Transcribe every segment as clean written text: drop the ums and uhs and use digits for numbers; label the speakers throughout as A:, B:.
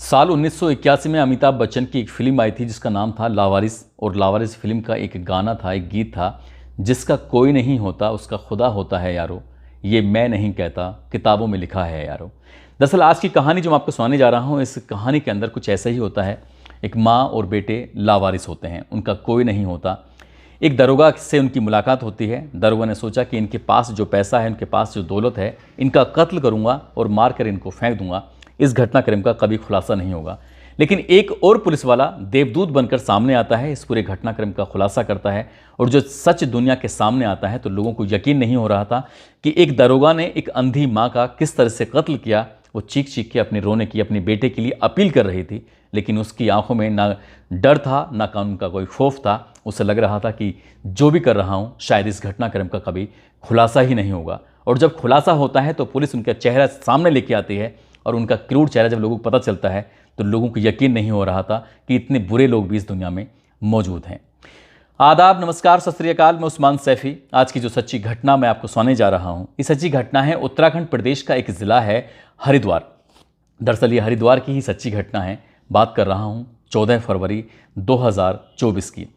A: साल 1981 में अमिताभ बच्चन की एक फिल्म आई थी जिसका नाम था लावारिस। और लावारिस फिल्म का एक गाना था, एक गीत था, जिसका कोई नहीं होता उसका खुदा होता है यारो, ये मैं नहीं कहता किताबों में लिखा है यारो। दरअसल आज की कहानी जो मैं आपको सुनाने जा रहा हूँ, इस कहानी के अंदर कुछ ऐसा ही होता है। एक माँ और बेटे लावारिस होते हैं, उनका कोई नहीं होता। एक दरोगा से उनकी मुलाकात होती है। दरोगा ने सोचा कि इनके पास जो पैसा है, इनके पास जो दौलत है, इनका कत्ल करूंगा और मार कर इनको फेंक दूंगा। इस घटनाक्रम का कभी खुलासा नहीं होगा। लेकिन एक और पुलिस वाला देवदूत बनकर सामने आता है, इस पूरे घटनाक्रम का खुलासा करता है। और जो सच दुनिया के सामने आता है तो लोगों को यकीन नहीं हो रहा था कि एक दरोगा ने एक अंधी माँ का किस तरह से कत्ल किया। वो चीख चीख के अपने रोने की, अपने बेटे के लिए अपील कर रही थी, लेकिन उसकी आंखों में ना डर था, ना कानून का कोई खौफ था। उसे लग रहा था कि जो भी कर रहा हूँ शायद इस घटनाक्रम का कभी खुलासा ही नहीं होगा। और जब खुलासा होता है तो पुलिस उनका चेहरा सामने लेके आती है, और उनका क्रूर चेहरा जब लोगों को पता चलता है तो लोगों को यकीन नहीं हो रहा था कि इतने बुरे लोग भी इस दुनिया में मौजूद हैं। आदाब, नमस्कार, सत श्री अकाल। मैं उस्मान सैफी। आज की जो सच्ची घटना मैं आपको सुनाने जा रहा हूँ, ये सच्ची घटना है उत्तराखंड प्रदेश का एक ज़िला है हरिद्वार। दरअसल ये हरिद्वार की ही सच्ची घटना है। बात कर रहा हूँ 14 फरवरी 2024 की।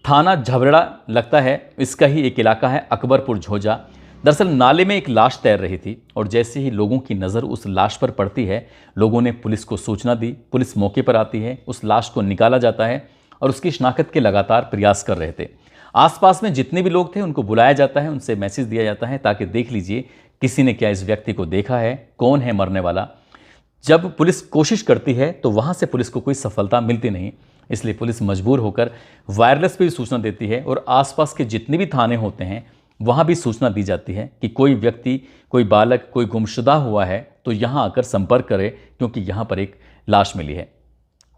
A: थाना झबरेड़ा लगता है, इसका ही एक इलाका है अकबरपुर झोजा। दरअसल नाले में एक लाश तैर रही थी और जैसे ही लोगों की नज़र उस लाश पर पड़ती है, लोगों ने पुलिस को सूचना दी। पुलिस मौके पर आती है, उस लाश को निकाला जाता है और उसकी शिनाख्त के लगातार प्रयास कर रहे थे। आसपास में जितने भी लोग थे उनको बुलाया जाता है, उनसे मैसेज दिया जाता है ताकि देख लीजिए किसी ने क्या इस व्यक्ति को देखा है, कौन है मरने वाला। जब पुलिस कोशिश करती है तो वहाँ से पुलिस को कोई सफलता मिलती नहीं, इसलिए पुलिस मजबूर होकर वायरलेस पर भी सूचना देती है और आसपास के जितने भी थाने होते हैं वहाँ भी सूचना दी जाती है कि कोई व्यक्ति, कोई बालक, कोई गुमशुदा हुआ है तो यहाँ आकर संपर्क करे, क्योंकि यहाँ पर एक लाश मिली है।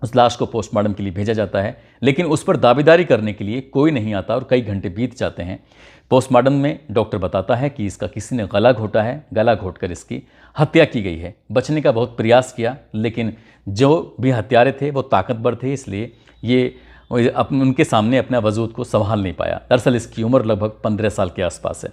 A: उस लाश को पोस्टमार्टम के लिए भेजा जाता है, लेकिन उस पर दावेदारी करने के लिए कोई नहीं आता और कई घंटे बीत जाते हैं। पोस्टमार्टम में डॉक्टर बताता है कि इसका किसी ने गला घोटा है, गला घोटकर इसकी हत्या की गई है। बचने का बहुत प्रयास किया, लेकिन जो भी हत्यारे थे वो ताकतवर थे, इसलिए ये उनके सामने अपना वजूद को संभाल नहीं पाया। दरअसल इसकी उम्र लगभग 15 साल के आसपास है।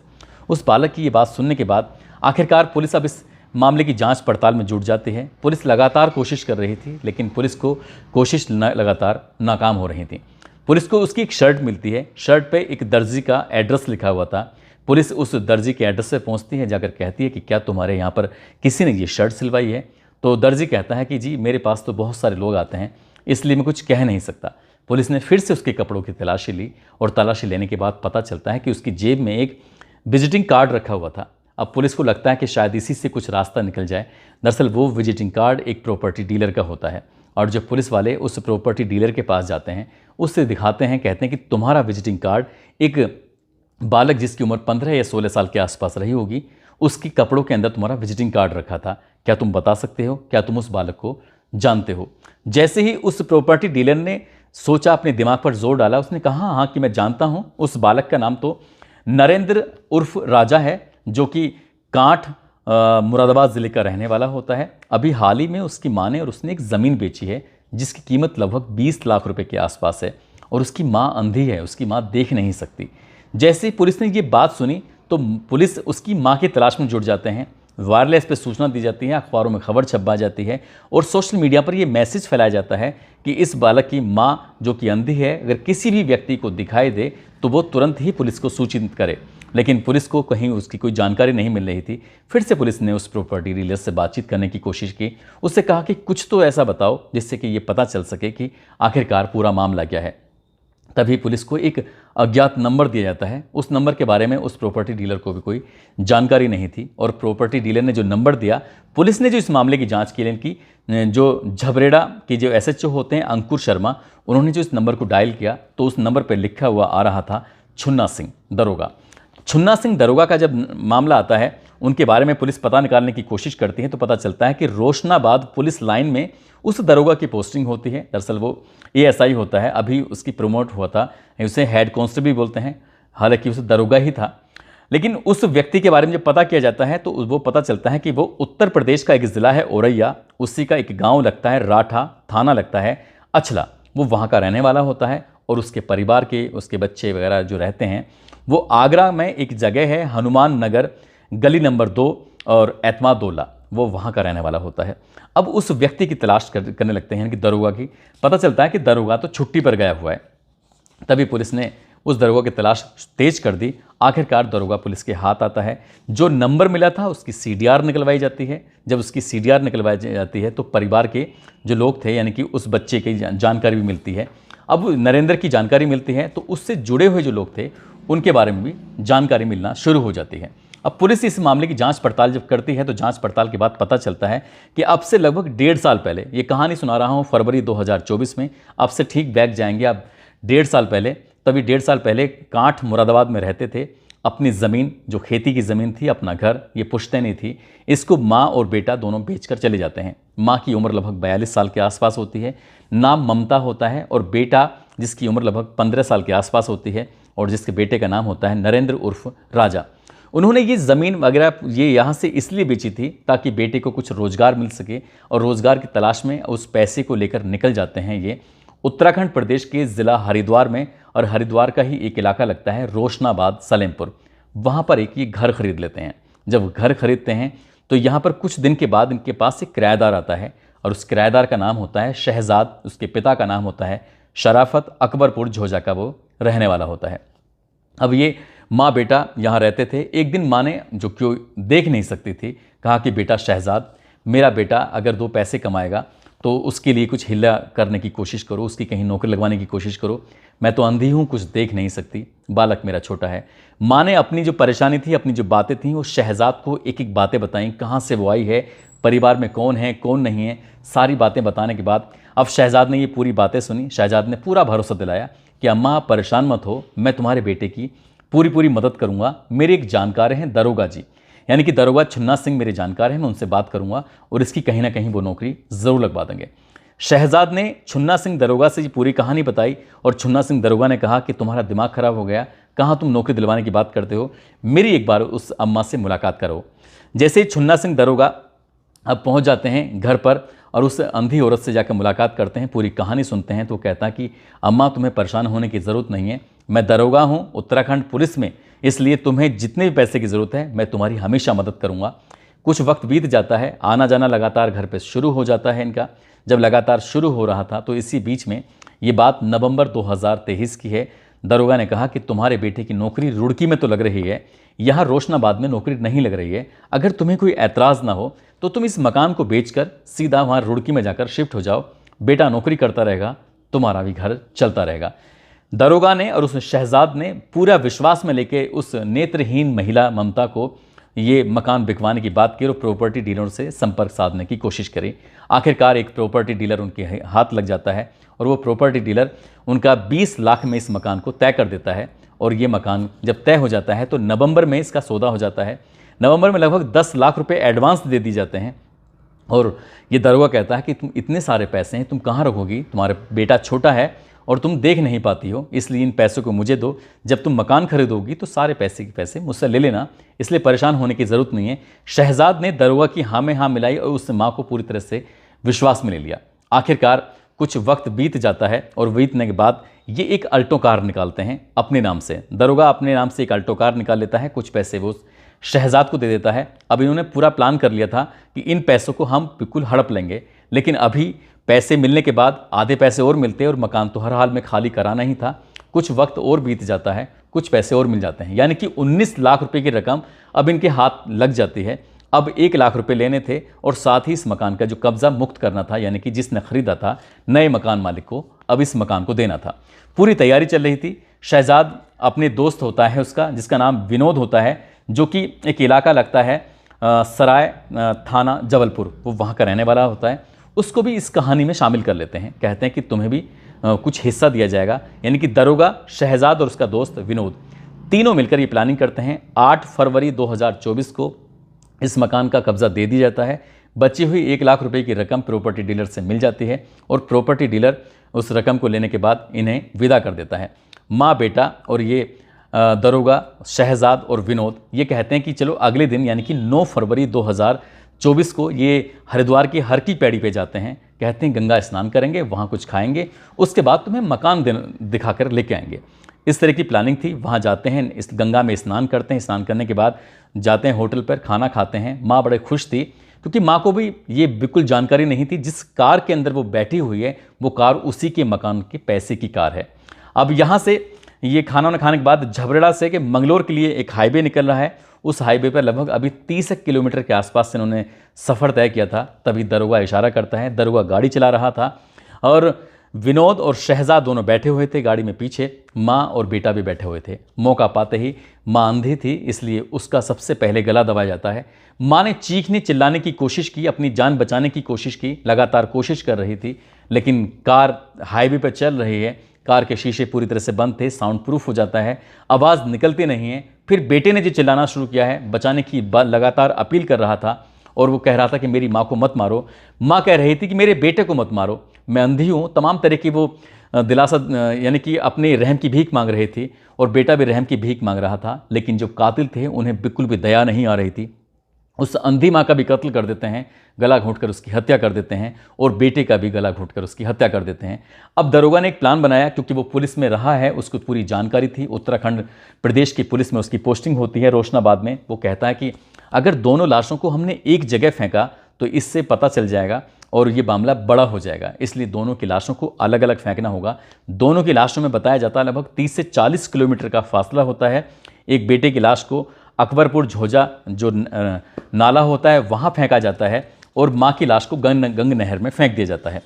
A: उस बालक की ये बात सुनने के बाद आखिरकार पुलिस अब इस मामले की जांच पड़ताल में जुट जाती है। पुलिस लगातार कोशिश कर रही थी, लेकिन पुलिस को कोशिश लगातार नाकाम हो रही थी। पुलिस को उसकी एक शर्ट मिलती है, शर्ट पे एक दर्जी का एड्रेस लिखा हुआ था। पुलिस उस दर्जी के एड्रेस से पहुंचती है, जाकर कहती है कि क्या तुम्हारे यहाँ पर किसी ने ये शर्ट सिलवाई है? तो दर्जी कहता है कि जी मेरे पास तो बहुत सारे लोग आते हैं, इसलिए मैं कुछ कह नहीं सकता। पुलिस ने फिर से उसके कपड़ों की तलाशी ली और तलाशी लेने के बाद पता चलता है कि उसकी जेब में एक विजिटिंग कार्ड रखा हुआ था। अब पुलिस को लगता है कि शायद इसी से कुछ रास्ता निकल जाए। दरअसल वो विजिटिंग कार्ड एक प्रॉपर्टी डीलर का होता है, और जब पुलिस वाले उस प्रॉपर्टी डीलर के पास जाते हैं, उससे दिखाते हैं, कहते हैं कि तुम्हारा विजिटिंग कार्ड एक बालक जिसकी उम्र 15 या 16 साल के आसपास रही होगी, उसके कपड़ों के अंदर तुम्हारा विजिटिंग कार्ड रखा था। क्या तुम बता सकते हो? क्या तुम उस बालक को जानते हो? जैसे ही उस प्रॉपर्टी डीलर ने सोचा, अपने दिमाग पर जोर डाला, उसने कहा हाँ कि मैं जानता हूँ। उस बालक का नाम तो नरेंद्र उर्फ राजा है, जो कि कांठ मुरादाबाद ज़िले का रहने वाला होता है। अभी हाल ही में उसकी माँ ने और उसने एक ज़मीन बेची है जिसकी कीमत लगभग 20 लाख रुपए के आसपास है, और उसकी माँ अंधी है, उसकी माँ देख नहीं सकती। जैसे ही पुलिस ने ये बात सुनी तो पुलिस उसकी माँ की तलाश में जुट जाते हैं। वायरलेस पे सूचना दी जाती है, अखबारों में खबर छपवा जाती है और सोशल मीडिया पर यह मैसेज फैलाया जाता है कि इस बालक की माँ जो कि अंधी है, अगर किसी भी व्यक्ति को दिखाई दे तो वो तुरंत ही पुलिस को सूचित करे। लेकिन पुलिस को कहीं उसकी कोई जानकारी नहीं मिल रही थी। फिर से पुलिस ने उस प्रॉपर्टी डीलर से बातचीत करने की कोशिश की। उससे कहा कि कुछ तो ऐसा बताओ जिससे कि ये पता चल सके कि आखिरकार पूरा मामला क्या है। तभी पुलिस को एक अज्ञात नंबर दिया जाता है। उस नंबर के बारे में उस प्रॉपर्टी डीलर को भी कोई जानकारी नहीं थी, और प्रॉपर्टी डीलर ने जो नंबर दिया, पुलिस ने जो इस मामले की जांच के लिए की, जो झबरेड़ा के जो एसएचओ होते हैं अंकुर शर्मा, उन्होंने जो इस नंबर को डायल किया तो उस नंबर पर लिखा हुआ आ रहा था छुन्ना सिंह दरोगा। छुन्ना सिंह दरोगा का जब मामला आता है, उनके बारे में पुलिस पता निकालने की कोशिश करती है तो पता चलता है कि रोशनाबाद पुलिस लाइन में उस दरोगा की पोस्टिंग होती है। दरअसल वो एएसआई होता है, अभी उसकी प्रमोट हुआ था, उसे हेड कांस्टेबल भी बोलते हैं, हालांकि उसे दरोगा ही था। लेकिन उस व्यक्ति के बारे में जब पता किया जाता है तो वो पता चलता है कि वो उत्तर प्रदेश का एक ज़िला है औरैया, उसी का एक गाँव लगता है राठा, थाना लगता है अछला, वो वहाँ का रहने वाला होता है। और उसके परिवार के, उसके बच्चे वगैरह जो रहते हैं वो आगरा में एक जगह है हनुमान नगर, गली नंबर 2 और एतमादोला, वो वहाँ का रहने वाला होता है। अब उस व्यक्ति की तलाश करने लगते हैं, यानी कि दरोगा की। पता चलता है कि दरोगा तो छुट्टी पर गया हुआ है। तभी पुलिस ने उस दरोगा की तलाश तेज कर दी। आखिरकार दरोगा पुलिस के हाथ आता है। जो नंबर मिला था उसकी CDR निकलवाई जाती है। जब उसकी CDR निकलवाई जाती है तो परिवार के जो लोग थे, यानी कि उस बच्चे की जानकारी भी मिलती है। अब नरेंद्र की जानकारी मिलती है तो उससे जुड़े हुए जो लोग थे उनके बारे में भी जानकारी मिलना शुरू हो जाती है। अब पुलिस इस मामले की जांच पड़ताल जब करती है तो जांच पड़ताल के बाद पता चलता है कि अब से लगभग 1.5 साल पहले, ये कहानी सुना रहा हूँ फरवरी 2024 में, अब से ठीक बैक जाएंगे आप 1.5 साल पहले। तभी 1.5 साल पहले कांठ मुरादाबाद में रहते थे। अपनी ज़मीन, जो खेती की ज़मीन थी, अपना घर, ये पुश्तैनी थी, इसको माँ और बेटा दोनों बेचकर चले जाते हैं। माँ की उम्र लगभग 42 साल के आसपास होती है, नाम ममता होता है, और बेटा जिसकी उम्र लगभग 15 साल के आसपास होती है और जिसके बेटे का नाम होता है नरेंद्र उर्फ राजा। उन्होंने ये ज़मीन वगैरह ये यहाँ से इसलिए बेची थी ताकि बेटे को कुछ रोज़गार मिल सके, और रोज़गार की तलाश में उस पैसे को लेकर निकल जाते हैं ये उत्तराखंड प्रदेश के ज़िला हरिद्वार में। और हरिद्वार का ही एक इलाका लगता है रोशनाबाद सलेमपुर, वहाँ पर एक ये घर खरीद लेते हैं। जब घर खरीदते हैं तो यहाँ पर कुछ दिन के बाद इनके पास एक किराएदार आता है, और उस किराएदार का नाम होता है शहजाद। उसके पिता का नाम होता है शराफत। अकबरपुर झोजा का वो रहने वाला होता है। अब ये माँ बेटा यहाँ रहते थे। एक दिन माँ ने, जो क्यों देख नहीं सकती थी, कहा कि बेटा शहजाद, मेरा बेटा अगर 2 पैसे कमाएगा तो उसके लिए कुछ हिला करने की कोशिश करो, उसकी कहीं नौकरी लगवाने की कोशिश करो। मैं तो अंधी हूँ, कुछ देख नहीं सकती, बालक मेरा छोटा है। माँ ने अपनी जो परेशानी थी, अपनी जो बातें थीं, वो शहजाद को एक एक बातें बताईं। कहाँ से वो आई है, परिवार में कौन है कौन नहीं है, सारी बातें बताने के बाद अब शहजाद ने ये पूरी बातें सुनी। शहजाद ने पूरा भरोसा दिलाया कि अम्मा आप परेशान मत हो, मैं तुम्हारे बेटे की पूरी मदद करूँगा। मेरे एक जानकार हैं दरोगा जी, यानी कि दरोगा छुन्ना सिंह मेरे जानकार हैं, मैं उनसे बात करूंगा और इसकी कहीं ना कहीं वो नौकरी ज़रूर लगवा देंगे। शहजाद ने छुन्ना सिंह दरोगा से ये पूरी कहानी बताई, और छुन्ना सिंह दरोगा ने कहा कि तुम्हारा दिमाग खराब हो गया, कहाँ तुम नौकरी दिलवाने की बात करते हो, मेरी एक बार उस अम्मा से मुलाकात करो। जैसे ही छुन्ना सिंह दरोगा अब पहुँच जाते हैं घर पर और उस अंधी औरत से जाकर मुलाकात करते हैं, पूरी कहानी सुनते हैं, तो कहता है कि अम्मा तुम्हें परेशान होने की ज़रूरत नहीं है, मैं दरोगा हूँ उत्तराखंड पुलिस में, इसलिए तुम्हें जितने भी पैसे की ज़रूरत है मैं तुम्हारी हमेशा मदद करूँगा। कुछ वक्त बीत जाता है, आना जाना लगातार घर पे शुरू हो जाता है इनका। जब लगातार शुरू हो रहा था तो इसी बीच में ये बात नवंबर 2023 की है। दरोगा ने कहा कि तुम्हारे बेटे की नौकरी रुड़की में तो लग रही है, यहाँ रोशनाबाद में नौकरी नहीं लग रही है। अगर तुम्हें कोई ऐतराज़ ना हो तो तुम इस मकान को बेचकर सीधा वहाँ रुड़की में जाकर शिफ्ट हो जाओ, बेटा नौकरी करता रहेगा, तुम्हारा भी घर चलता रहेगा। दरोगा ने और उस शहजाद ने पूरा विश्वास में लेके उस नेत्रहीन महिला ममता को ये मकान बिकवाने की बात की और प्रॉपर्टी डीलर से संपर्क साधने की कोशिश करी। आखिरकार एक प्रॉपर्टी डीलर उनके हाथ लग जाता है और वो प्रॉपर्टी डीलर उनका 20 लाख में इस मकान को तय कर देता है। और ये मकान जब तय हो जाता है तो नवंबर में इसका सौदा हो जाता है। नवंबर में लगभग 10 लाख रुपए एडवांस दे दी जाते हैं। और ये दरोगा कहता है कि तुम इतने सारे पैसे हैं, तुम कहाँ रखोगी, तुम्हारा बेटा छोटा है और तुम देख नहीं पाती हो, इसलिए इन पैसों को मुझे दो। जब तुम मकान खरीदोगी तो सारे पैसे के पैसे मुझसे ले लेना, इसलिए परेशान होने की ज़रूरत नहीं है। शहजाद ने दरोगा की हाँ में हाँ मिलाई और उस माँ को पूरी तरह से विश्वास में ले लिया। आखिरकार कुछ वक्त बीत जाता है और बीतने के बाद ये एक अल्टो कार निकालते हैं अपने नाम से। दरोगा अपने नाम से एक अल्टो कार निकाल लेता है, कुछ पैसे वो शहजाद को दे देता है। अब इन्होंने पूरा प्लान कर लिया था कि इन पैसों को हम बिल्कुल हड़प लेंगे, लेकिन अभी पैसे मिलने के बाद आधे पैसे और मिलते हैं और मकान तो हर हाल में खाली कराना ही था। कुछ वक्त और बीत जाता है, कुछ पैसे और मिल जाते हैं, यानी कि 19 लाख रुपए की रकम अब इनके हाथ लग जाती है। अब 1 लाख रुपए लेने थे और साथ ही इस मकान का जो कब्जा मुक्त करना था, यानी कि जिसने खरीदा था नए मकान मालिक को अब इस मकान को देना था। पूरी तैयारी चल रही थी। शहजाद अपने दोस्त होता है उसका, जिसका नाम विनोद होता है, जो कि एक इलाका लगता है सराय थाना जबलपुर, वो वहाँ का रहने वाला होता है। उसको भी इस कहानी में शामिल कर लेते हैं, कहते हैं कि तुम्हें भी कुछ हिस्सा दिया जाएगा। यानी कि दरोगा, शहजाद और उसका दोस्त विनोद तीनों मिलकर ये प्लानिंग करते हैं। 8 फरवरी 2024 को इस मकान का कब्जा दे दिया जाता है। बची हुई 1 लाख रुपए की रकम प्रॉपर्टी डीलर से मिल जाती है और प्रॉपर्टी डीलर उस रकम को लेने के बाद इन्हें विदा कर देता है। माँ बेटा और ये दरोगा, शहजाद और विनोद ये कहते हैं कि चलो अगले दिन यानी कि 9 फरवरी 2024 को ये हरिद्वार की हर की पैड़ी पे जाते हैं। कहते हैं गंगा स्नान करेंगे, वहाँ कुछ खाएंगे, उसके बाद तुम्हें मकान दिखाकर लेके आएंगे। इस तरह की प्लानिंग थी। वहाँ जाते हैं, इस गंगा में स्नान करते हैं, स्नान करने के बाद जाते हैं होटल पर, खाना खाते हैं। माँ बड़े खुश थी, क्योंकि माँ को भी ये बिल्कुल जानकारी नहीं थी जिस कार के अंदर वो बैठी हुई है वो कार उसी के मकान के पैसे की कार है। अब यहाँ से ये खाना वाना खाने के बाद झबरेड़ा से कि मंगलोर के लिए एक हाईवे निकल रहा है। उस हाईवे पर लगभग अभी 30 किलोमीटर के आसपास से उन्होंने सफ़र तय किया था। तभी दरोगा इशारा करता है। दरोगा गाड़ी चला रहा था और विनोद और शहजाद दोनों बैठे हुए थे गाड़ी में, पीछे माँ और बेटा भी बैठे हुए थे। मौका पाते ही माँ अंधी थी, इसलिए उसका सबसे पहले गला दबाया जाता है। माँ ने चीखने चिल्लाने की कोशिश की, अपनी जान बचाने की कोशिश की, लगातार कोशिश कर रही थी, लेकिन कार हाईवे पर चल रही है, कार के शीशे पूरी तरह से बंद थे, साउंड प्रूफ हो जाता है, आवाज़ निकलती नहीं है। फिर बेटे ने जो चिल्लाना शुरू किया है, बचाने की लगातार अपील कर रहा था और वो कह रहा था कि मेरी माँ को मत मारो। माँ कह रही थी कि मेरे बेटे को मत मारो, मैं अंधी हूँ। तमाम तरह की वो दिलासा यानी कि अपने रहम की भीख मांग रही थी और बेटा भी रहम की भीख मांग रहा था। लेकिन जो कातिल थे उन्हें बिल्कुल भी दया नहीं आ रही थी। उस अंधी माँ का भी कत्ल कर देते हैं, गला घोंटकर उसकी हत्या कर देते हैं और बेटे का भी गला घोंटकर उसकी हत्या कर देते हैं। अब दरोगा ने एक प्लान बनाया, क्योंकि वो पुलिस में रहा है, उसको पूरी जानकारी थी। उत्तराखंड प्रदेश की पुलिस में उसकी पोस्टिंग होती है रोशनाबाद में। वो कहता है कि अगर दोनों लाशों को हमने एक जगह फेंका तो इससे पता चल जाएगा और ये मामला बड़ा हो जाएगा, इसलिए दोनों की लाशों को अलग अलग फेंकना होगा। दोनों की लाशों में बताया जाता है लगभग 30 से 40 किलोमीटर का फासला होता है। एक बेटे की लाश को अकबरपुर झोजा जो नाला होता है वहाँ फेंका जाता है और माँ की लाश को गंग नहर में फेंक दिया जाता है।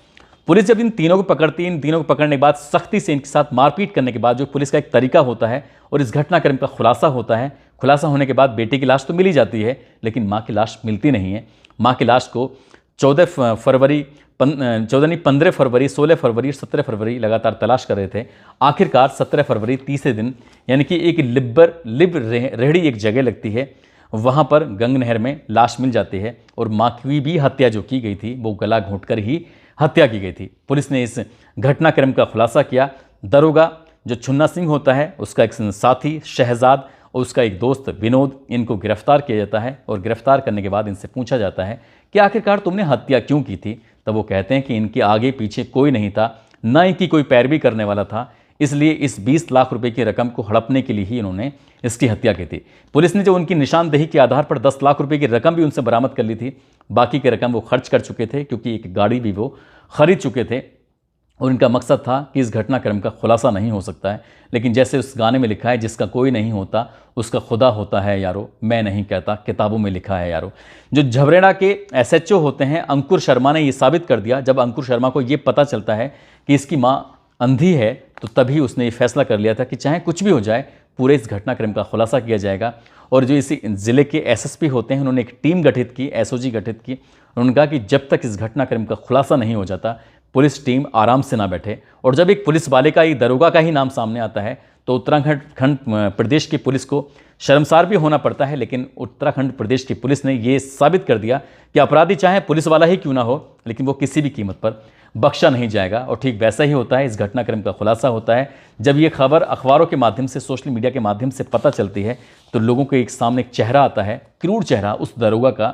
A: पुलिस जब इन तीनों को पकड़ती है, इन तीनों को पकड़ने के बाद सख्ती से इनके साथ मारपीट करने के बाद, जो पुलिस का एक तरीका होता है और इस घटनाक्रम का खुलासा होता है, खुलासा होने के बाद बेटे की लाश तो मिल ही जाती है, लेकिन माँ की लाश मिलती नहीं है। माँ की लाश को 15 फरवरी, 16 फरवरी, 17 फरवरी लगातार तलाश कर रहे थे। आखिरकार 17 फरवरी, तीसरे दिन, यानी कि एक रेहड़ी एक जगह लगती है, वहाँ पर गंग नहर में लाश मिल जाती है और माँ की भी हत्या जो की गई थी वो गला घोंटकर ही हत्या की गई थी। पुलिस ने इस घटनाक्रम का खुलासा किया। दरोगा जो छुन्ना सिंह होता है, उसका एक साथी शहजाद और उसका एक दोस्त विनोद, इनको गिरफ्तार किया जाता है और गिरफ्तार करने के बाद इनसे पूछा जाता है कि आखिरकार तुमने हत्या क्यों की थी। तब वो कहते हैं कि इनके आगे पीछे कोई नहीं था, ना इनकी कोई पैरवी करने वाला था, इसलिए इस 20 लाख रुपए की रकम को हड़पने के लिए ही इन्होंने इसकी हत्या की थी। पुलिस ने जो उनकी निशानदेही के आधार पर 10 लाख रुपए की रकम भी उनसे बरामद कर ली थी। बाकी की रकम वो खर्च कर चुके थे, क्योंकि एक गाड़ी भी वो खरीद चुके थे और इनका मकसद था कि इस घटनाक्रम का खुलासा नहीं हो सकता है। लेकिन जैसे उस गाने में लिखा है, जिसका कोई नहीं होता उसका खुदा होता है यारो, मैं नहीं कहता, किताबों में लिखा है यारो। जो झबरेड़ा के SHO होते हैं अंकुर शर्मा ने ये साबित कर दिया। जब अंकुर शर्मा को ये पता चलता है कि इसकी माँ अंधी है, तो तभी उसने ये फैसला कर लिया था कि चाहे कुछ भी हो जाए, पूरे इस घटनाक्रम का खुलासा किया जाएगा। और जो इसी ज़िले के SSP होते हैं, उन्होंने एक टीम गठित की, SOG गठित की। उन्होंने कहा कि जब तक इस घटनाक्रम का खुलासा नहीं हो जाता, पुलिस टीम आराम से ना बैठे। और जब एक पुलिस वाले का, एक दरोगा का ही नाम सामने आता है, तो उत्तराखंड प्रदेश की पुलिस को शर्मसार भी होना पड़ता है। लेकिन उत्तराखंड प्रदेश की पुलिस ने ये साबित कर दिया कि अपराधी चाहे पुलिस वाला ही क्यों ना हो, लेकिन वो किसी भी कीमत पर बख्शा नहीं जाएगा। और ठीक वैसा ही होता है, इस घटनाक्रम का खुलासा होता है। जब ये खबर अखबारों के माध्यम से, सोशल मीडिया के माध्यम से पता चलती है, तो लोगों के एक सामने एक चेहरा आता है, क्रूर चेहरा उस दरोगा का।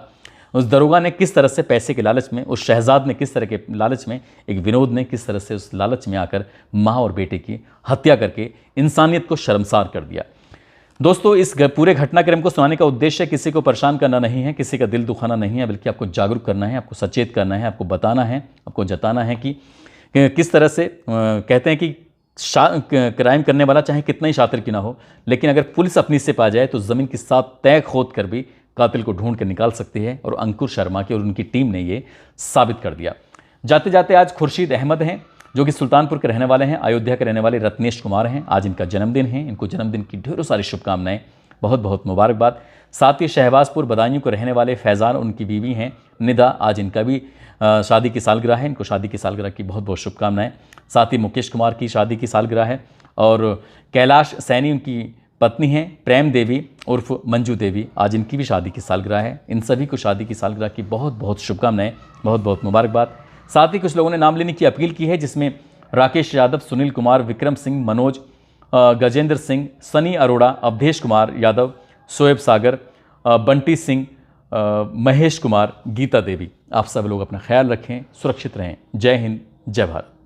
A: उस दरोगा ने किस तरह से पैसे के लालच में, उस शहजाद ने किस तरह के लालच में, एक विनोद ने किस तरह से उस लालच में आकर माँ और बेटे की हत्या करके इंसानियत को शर्मसार कर दिया। दोस्तों, इस पूरे घटनाक्रम को सुनाने का उद्देश्य किसी को परेशान करना नहीं है, किसी का दिल दुखाना नहीं है, बल्कि आपको जागरूक करना है, आपको सचेत करना है, आपको बताना है, आपको जताना है कि किस तरह से कहते हैं कि क्राइम करने वाला चाहे कितना ही शातिर क्यों ना हो, लेकिन अगर पुलिस अपनी से पा जाए तो ज़मीन के साथ तय खोद कर भी कातिल को ढूंढ कर निकाल सकती है। और अंकुर शर्मा की और उनकी टीम ने ये साबित कर दिया। जाते जाते आज खुर्शीद अहमद हैं, जो कि सुल्तानपुर के रहने वाले हैं, अयोध्या के रहने वाले रत्नेश कुमार हैं। आज इनका जन्मदिन है। इनको जन्मदिन की ढेरों सारी शुभकामनाएं, बहुत बहुत मुबारकबाद। साथ ही शहबाजपुर बदायूं को रहने वाले फैज़ान, उनकी बीवी हैं निदा, आज इनका भी शादी की सालगिरह है। इनको शादी की सालगिरह की बहुत बहुत शुभकामनाएं। साथ ही मुकेश कुमार की शादी की सालगिरह है और कैलाश सैनी उनकी पत्नी हैं, प्रेम देवी उर्फ मंजू देवी, आज इनकी भी शादी की सालगिरह है। इन सभी को शादी की सालगिरह की बहुत बहुत शुभकामनाएं, बहुत बहुत मुबारकबाद। साथ ही कुछ लोगों ने नाम लेने की अपील की है, जिसमें राकेश यादव, सुनील कुमार, विक्रम सिंह, मनोज, गजेंद्र सिंह, सनी अरोड़ा, अवधेश कुमार यादव, शोएब सागर, बंटी सिंह, महेश कुमार, गीता देवी। आप सब लोग अपना ख्याल रखें, सुरक्षित रहें। जय हिंद, जय भारत।